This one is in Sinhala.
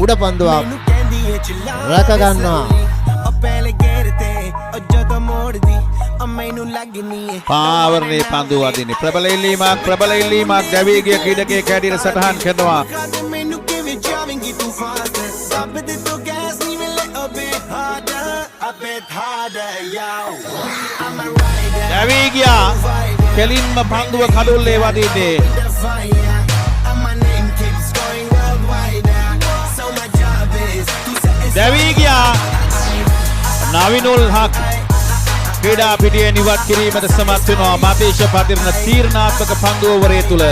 උඩ පන්දුවක් රැක ගන්නවා. පාවරණේ පන්දුව අදින්නේ ප්‍රබල ඉල්ලීමක් දැවී ගිය ක්‍රීඩකයෙක් හැටියට සටහන් කරනවා. දැවී ගියා කෙලින්ම පන්දුව කඩුල්ලේ වදින්නේ. දැවී ගියා නවිනුල් හක් ක්‍රීඩා පිටියේ නිවත් කිරීමට සමත් වෙනවා. මතේෂ පතිරණ තීරණාත්මක පන්දුවවරය තුල